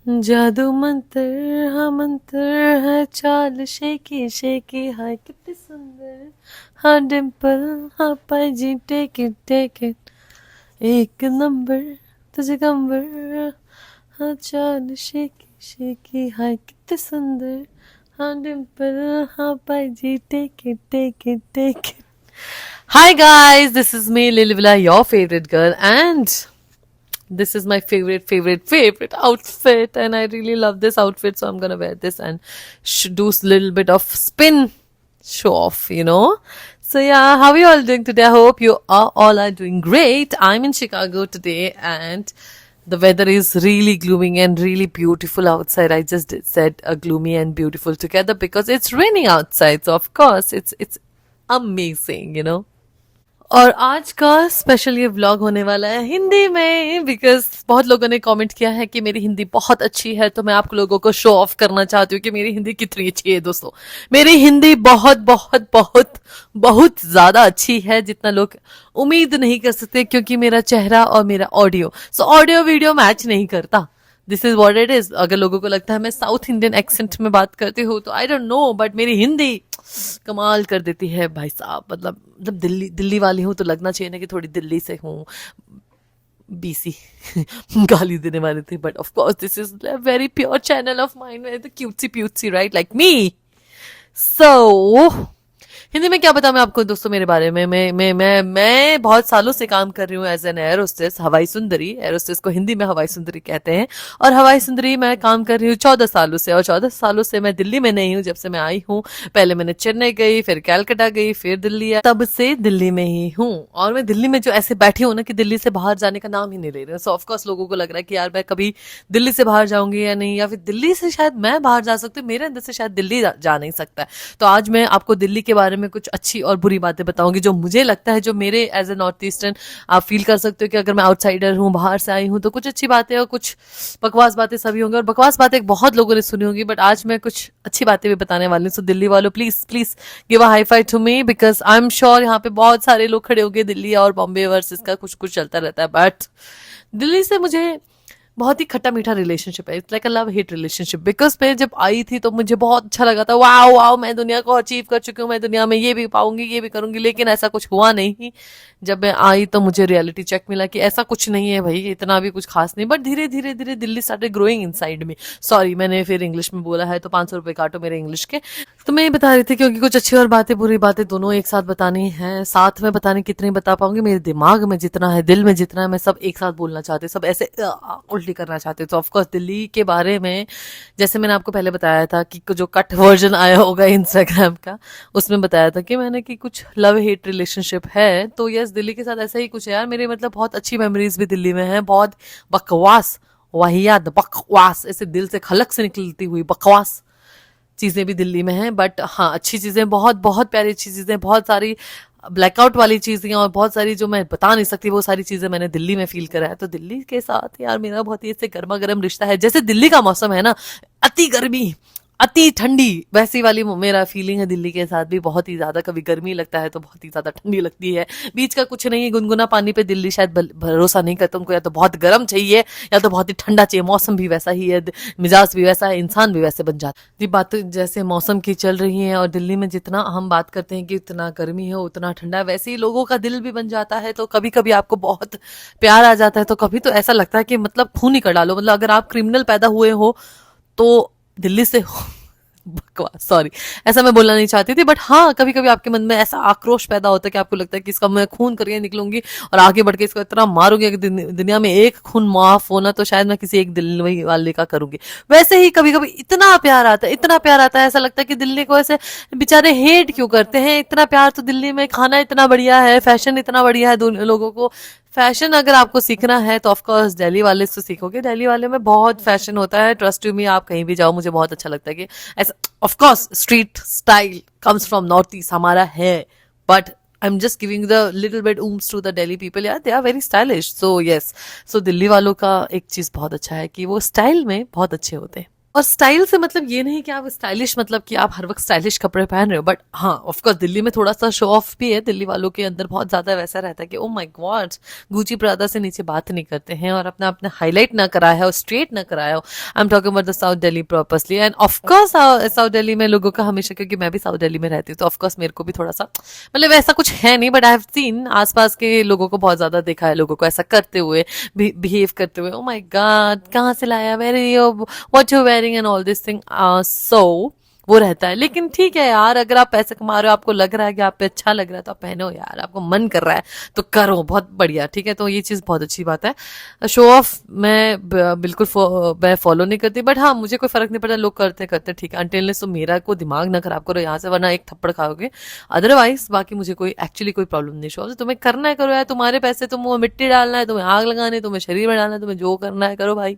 जादू मंतर हाँ मंतर है चाल शेकी शेकी हाय कितनी सुंदर हाँ डिम्पल हाँ पाई जी टेक इट एक नंबर तुझे कंबर हाँ चाल शेकी शेकी हाय कितनी सुंदर हाँ डिम्पल हाँ पाई जी take it Hi guys, this is me Lilvila, your favorite girl, and this is my favorite outfit, and I really love this outfit, so I'm gonna wear this and do a little bit of spin show off. So yeah, how are you all doing today? I hope you are all are doing great. I'm in Chicago today, and the weather is really gloomy and really beautiful outside. I just said gloomy and beautiful together because it's raining outside, so of course it's amazing. और आज का special ये vlog होने वाला है हिंदी में because बहुत लोगों ने कमेंट किया है कि मेरी हिंदी बहुत अच्छी है, तो मैं आप लोगों को शो ऑफ करना चाहती हूँ कि मेरी हिंदी कितनी अच्छी है। दोस्तों, मेरी हिंदी बहुत बहुत बहुत बहुत ज्यादा अच्छी है, जितना लोग उम्मीद नहीं कर सकते, क्योंकि मेरा चेहरा और मेरा ऑडियो वीडियो मैच नहीं करता। This is what it is. अगर लोगों को लगता है मैं साउथ इंडियन एक्सेंट में बात करती हूँ तो आई डोंट नो, बट मेरी हिंदी कमाल कर देती है भाई साहब। मतलब दिल्ली वाली हूँ तो लगना चाहिए ना कि थोड़ी दिल्ली से हूँ। बीसी गाली देने वाले थे, but of course this is very pure channel of mind, cutesy putesy right like me. So Hindi में क्या बताऊं मैं आपको दोस्तों मेरे बारे में। मैं बहुत सालों से काम कर रही हूँ एज एन एयर होस्टेस, हवाई सुंदरी। एयर होस्टेस को हिंदी में हवाई सुंदरी कहते हैं, और हवाई सुंदरी मैं काम कर रही हूँ 14 सालों से। और 14 सालों से मैं दिल्ली में नहीं हूँ। जब से मैं आई हूँ, पहले मैंने चेन्नई गई, फिर कैलकाटा गई, फिर दिल्ली आई, तब से दिल्ली में ही हूँ। और मैं दिल्ली में जो ऐसे बैठी हूँ ना कि दिल्ली से बाहर जाने का नाम ही नहीं ले रही हूँ। सो ऑफकोर्स लोगों को लग रहा है कि यार मैं कभी दिल्ली से बाहर जाऊंगी या नहीं, या फिर दिल्ली से शायद मैं बाहर जा सकती हूँ, मेरे अंदर से शायद दिल्ली जा नहीं सकता है। तो आज मैं आपको दिल्ली के बारे में कुछ अच्छी और बुरी बातें बताऊंगी जो मुझे लगता है, जो मेरे एज ए नॉर्थ ईस्टर्न आप फील कर सकते हो कि अगर मैं आउटसाइडर हूँ, बाहर से आई हूँ, तो कुछ अच्छी बातें और कुछ बकवास बातें सभी होंगी। और बकवास बातें बहुत लोगों ने सुनी होंगी, बट आज मैं कुछ अच्छी बातें भी बताने वाली हूँ। सो दिल्ली वालों please please give a high five to me, because I am sure यहाँ पे बहुत सारे लोग खड़े होंगे दिल्ली और बॉम्बे वर्सेस का कुछ कुछ चलता रहता है, बट दिल्ली से मुझे बहुत ही खट्टा मीठा रिलेशनशिप है। It's like a love hate relationship. Because मैं जब आई थी तो मुझे बहुत अच्छा लगा था, वाओ वाओ मैं दुनिया को अचीव कर चुकी हूँ, मैं दुनिया में ये भी पाऊंगी, ये भी करूंगी, लेकिन ऐसा कुछ हुआ नहीं। जब मैं आई तो मुझे रियलिटी चेक मिला कि ऐसा कुछ नहीं है भाई, इतना भी कुछ खास नहीं। बट धीरे धीरे धीरे Delhi started growing inside me. Sorry, मैंने फिर इंग्लिश में बोला है तो 500 रुपए काटो मेरे इंग्लिश के। तो मैं ये बता रही थी क्योंकि कुछ अच्छी और बातें बुरी बातें दोनों एक साथ बतानी है। साथ में बतानी कितनी बता पाऊंगी, मेरे दिमाग में जितना है, दिल में जितना है, मैं सब एक साथ बोलना चाहती हूँ, सब ऐसे उल्टी करना चाहती हूँ। तो ऑफकोर्स दिल्ली के बारे में जैसे मैंने आपको पहले बताया था कि जो कट वर्जन आया होगा इंस्टाग्राम का, उसमें बताया था कि मैंने कि कुछ लव हेट रिलेशनशिप है। तो यस, दिल्ली के साथ ऐसा ही कुछ है यार। मेरे मतलब बहुत अच्छी मेमोरीज भी दिल्ली में है, बहुत बकवास वाहियात बकवास ऐसे दिल से खलक से निकलती हुई बकवास चीजें भी दिल्ली में हैं। बट हाँ, अच्छी चीजें बहुत बहुत प्यारी अच्छी चीजें, बहुत सारी ब्लैकआउट वाली चीजें और बहुत सारी जो मैं बता नहीं सकती, वो सारी चीजें मैंने दिल्ली में फील करा है। तो दिल्ली के साथ यार मेरा बहुत ही ऐसे गर्मा गर्म रिश्ता है। जैसे दिल्ली का मौसम है ना, अति गर्मी अति ठंडी, वैसी वाली मेरा फीलिंग है दिल्ली के साथ भी। बहुत ही ज्यादा कभी गर्मी लगता है तो बहुत ही ज्यादा ठंडी लगती है, बीच का कुछ नहीं है। गुनगुना पानी पे दिल्ली शायद भरोसा नहीं करता, उनको या तो बहुत गर्म चाहिए या तो बहुत ही ठंडा चाहिए। मौसम भी वैसा ही है, मिजाज भी वैसा है, इंसान भी वैसे बन जाता है। ये बात जैसे मौसम की चल रही है, और दिल्ली में जितना हम बात करते हैं कि इतना गर्मी है उतना ठंडा, वैसे ही लोगों का दिल भी बन जाता है। तो कभी कभी आपको बहुत प्यार आ जाता है, तो कभी तो ऐसा लगता है कि मतलब खून ही कर डालो। मतलब अगर आप क्रिमिनल पैदा हुए हो तो दिल्ली से बकवास, सॉरी ऐसा मैं बोलना नहीं चाहती थी, बट हाँ कभी कभी आपके मन में ऐसा आक्रोश पैदा होता है कि आपको लगता है कि इसका मैं खून करके निकलूंगी और आगे बढ़ के इसको इतना मारूंगी कि दुनिया में एक खून माफ होना तो शायद मैं किसी एक दिल्ली वाले का करूंगी। वैसे ही कभी कभी इतना प्यार आता है, इतना प्यार आता है, ऐसा लगता है कि दिल्ली को ऐसे बेचारे हेट क्यों करते हैं। इतना प्यार तो दिल्ली में, खाना इतना बढ़िया है, फैशन इतना बढ़िया है लोगों को। फैशन अगर आपको सीखना है तो ऑफकोर्स दिल्ली वाले से सीखोगे। दिल्ली वाले में बहुत फैशन होता है, ट्रस्ट यू मी। आप कहीं भी जाओ, मुझे बहुत अच्छा लगता है कि ऐसा of course street style comes from north east, हमारा है, but I am just giving the little bit oomphs to the Delhi people, यार they are very stylish. So yes, so Delhi वालों का एक चीज बहुत अच्छा है कि वो स्टाइल में बहुत अच्छे होते हैं। और स्टाइल से मतलब ये नहीं कि आप स्टाइलिश मतलब कि आप हर वक्त स्टाइलिश कपड़े पहन रहे हो, बट हाँ ऑफ कोर्स दिल्ली में थोड़ा सा शो ऑफ भी है, दिल्ली वालों के अंदर बहुत ज्यादा वैसा रहता है कि ओ माय गॉड गुची प्रादा से नीचे बात नहीं करते हैं, और अपना अपना हाईलाइट ना कराया हो, स्ट्रेट ना कराया हो। I am talking about the south Delhi purposely, end of course south Delhi में लोगों का हमेशा, क्योंकि मैं भी साउथ दिल्ली में रहती हूँ तो ऑफ कोर्स मेरे को भी थोड़ा सा मतलब ऐसा कुछ है नहीं, बट आई हैव सीन आसपास के लोगों को बहुत ज्यादा देखा है, लोगों को ऐसा करते हुए, बिहेव करते हुए, ओ माय गॉड कहाँ से लाया, very what you wearing and all this thing. So वो रहता है। लेकिन ठीक है यार, अगर आप पैसे कमा रहे हो, आपको लग रहा है कि आप पे अच्छा लग रहा है तो आप पहनो यार, आपको मन कर रहा है तो करो, बहुत बढ़िया, ठीक है। तो ये चीज बहुत अच्छी बात है। शो ऑफ बिल्कुल मैं फॉलो नहीं करती, बट हाँ मुझे कोई फर्क नहीं पड़ता, लोग करते करते ठीक है, अनटिल तो मेरा को दिमाग ना खराब करो यहाँ से, वरना एक थप्पड़ खाओगे। अदरवाइज बाकी मुझे कोई एक्चुअली कोई प्रॉब्लम नहीं। शो ऑफ तुम्हें करना है करो यार, तुम्हारे पैसे, तुम मिट्टी डालना है, तुम्हें आग लगानी है, तुम्हें शरीर में डालना है, तुम्हें जो करना है करो भाई।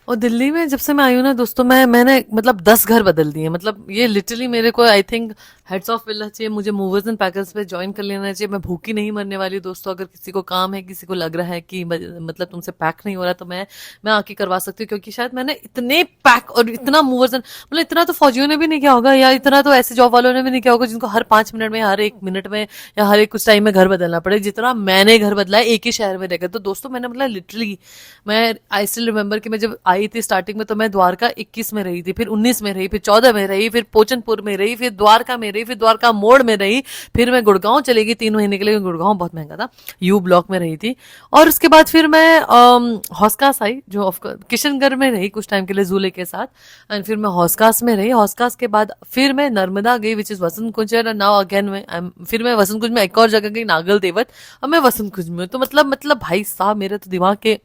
और दिल्ली में जब से मैं आई हूँ ना दोस्तों, मैंने मतलब 10 घर बदल दिए, मतलब ये लिटरली मेरे को आई थिंक हेड्स ऑफ मिलना चाहिए, मुझे मूवर्स एंड पैकर्स पे ज्वाइन कर लेना चाहिए। मैं भूखी नहीं मरने वाली दोस्तों, अगर किसी को काम है, किसी को लग रहा है कि मतलब तुमसे पैक नहीं हो रहा, तो मैं आके करवा सकती हूँ, क्योंकि शायद मैंने इतने पैक और इतना मूवर्स एंड मतलब इतना तो फौजियों ने भी नहीं किया होगा, या इतना तो ऐसे जॉब वालों ने भी नहीं किया होगा जिनको हर 5 मिनट में, हर 1 मिनट में या हर एक कुछ टाइम में घर बदलना पड़े, जितना मैंने घर बदला है एक ही शहर में रहकर। तो दोस्तों मैंने मतलब लिटरली मैं आई स्टिल रिमेंबर कि मैं जब आई थी स्टार्टिंग में, तो मैं द्वारका 21 में रही थी, फिर 19 में रही, फिर 14 में रही, फिर पोचनपुर में रही, फिर द्वारका में रही, फिर द्वारका मोड़ में रही, फिर मैं गुड़गांव चली गई 3 महीने के लिए, गुड़गांव बहुत महंगा था, यू ब्लॉक में रही थी। और उसके बाद फिर मैं हौसकास आई, जो ऑफकोर्स किशनगढ़ में रही कुछ टाइम के लिए जूले के साथ, एंड फिर मैं हौसकास में रही। हौसकास के बाद फिर मैं नर्मदा गई, which is Vasant Kunj, now again में फिर मैं वसंत कुंज में एक और जगह गई, नागल देवत, अब मैं वसंत कुंज में। तो मतलब भाई साहब मेरे तो दिमाग के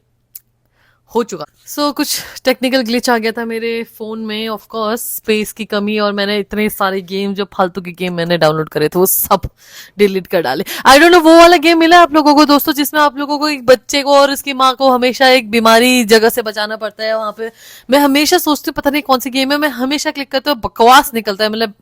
हो चुका। कुछ टेक्निकल ग्लिच आ गया था मेरे फोन में, ऑफ कोर्स स्पेस की कमी, और मैंने इतने सारे गेम, जो फालतू के गेम मैंने डाउनलोड करे थे वो सब डिलीट कर डाले। आई डोंट नो वो वाला गेम मिला आप लोगों को दोस्तों, जिसमें आप लोगों को एक बच्चे को और उसकी माँ को हमेशा एक बीमारी जगह से बचाना पड़ता है। वहां पे मैं हमेशा सोचती हूँ पता नहीं कौन सी गेम है, मैं हमेशा क्लिक करती हूँ, बकवास निकलता है, मतलब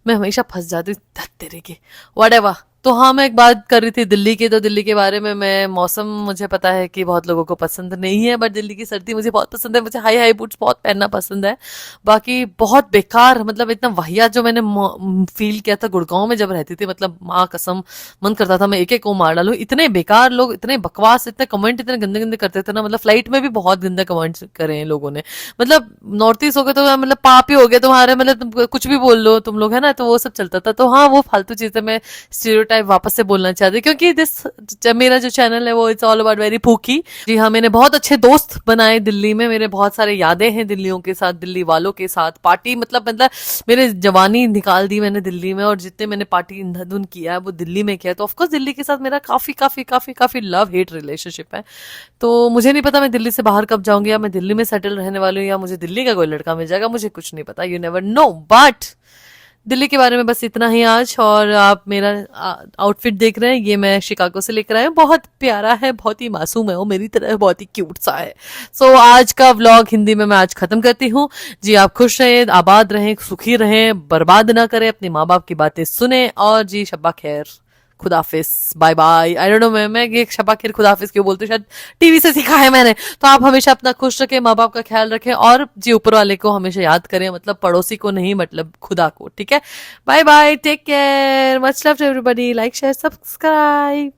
मैं हमेशा फंस जाती हूँ तेरे के व्हाटएवर। तो हाँ मैं एक बात कर रही थी दिल्ली की, तो दिल्ली के बारे में मैं मौसम, मुझे पता है कि बहुत लोगों को पसंद नहीं है, बट दिल्ली की सर्दी मुझे बहुत पसंद है, मुझे हाई हाई बूट्स बहुत पहनना पसंद है। बाकी बहुत बेकार, मतलब इतना वाहियात जो मैंने फील किया था गुड़गांव में जब रहती थी, मतलब माँ कसम मन करता था मैं एक एक को मार डालूं, इतने बेकार लोग, इतने बकवास, इतने कमेंट इतने गंदे गंदे करते थे ना, मतलब फ्लाइट में भी बहुत गंदे कमेंट्स करे हैं लोगों ने। मतलब नॉर्थ ईस्ट हो गए तो मतलब पाप ही हो गया तुम्हारे, मतलब तुम कुछ भी बोल लो तुम लोग, है ना, तो वो सब चलता था। तो हाँ वो फालतू चीजें मैं स्टीरियोटाइप वापस से बोलना चाहती हूँ, क्योंकि मेरा जो चैनल है वो इट्स ऑल अबाउट वेरी फूकी। जी हाँ, मैंने बहुत अच्छे दोस्त बनाए दिल्ली में, मेरे बहुत सारे यादें हैं दिल्लियों के साथ, दिल्ली वालों के साथ पार्टी, मतलब मेरे जवानी निकाल दी मैंने दिल्ली में, और जितने मैंने पार्टी इंधाधुन किया है वो दिल्ली में किया है। तो ऑफकोर्स दिल्ली के साथ मेरा काफी काफी काफी काफी लव हेट रिलेशनशिप है। तो मुझे नहीं पता मैं दिल्ली से बाहर कब जाऊंगी, या मैं दिल्ली में सेटल रहने वाली हूँ, या मुझे दिल्ली का कोई लड़का मिल जाएगा, मुझे कुछ नहीं पता, you never know. But Delhi के बारे में बस इतना ही आज। और आप मेरा आउटफिट देख रहे हैं, ये मैं शिकागो से लेकर आया हूँ, बहुत प्यारा है, बहुत ही मासूम है, वो मेरी तरह बहुत ही क्यूट सा है। आज का व्लॉग हिंदी में मैं आज खत्म करती हूँ। जी आप खुश रहें, आबाद रहें, सुखी रहें, बर्बाद ना करें, अपने माँ बाप की बातें सुने, और जी शब्बा खैर, खुदाफिज, bye bye. I don't know मैं ये शब्बा खैर खुदाफिज क्यों बोलती हूँ, शायद टीवी से सीखा है मैंने। तो आप हमेशा अपना खुश रखें, माँ बाप का ख्याल रखें, और जी ऊपर वाले को हमेशा याद करें, मतलब पड़ोसी को नहीं, मतलब खुदा को, ठीक है। Bye bye, take care, much love to everybody, like share subscribe.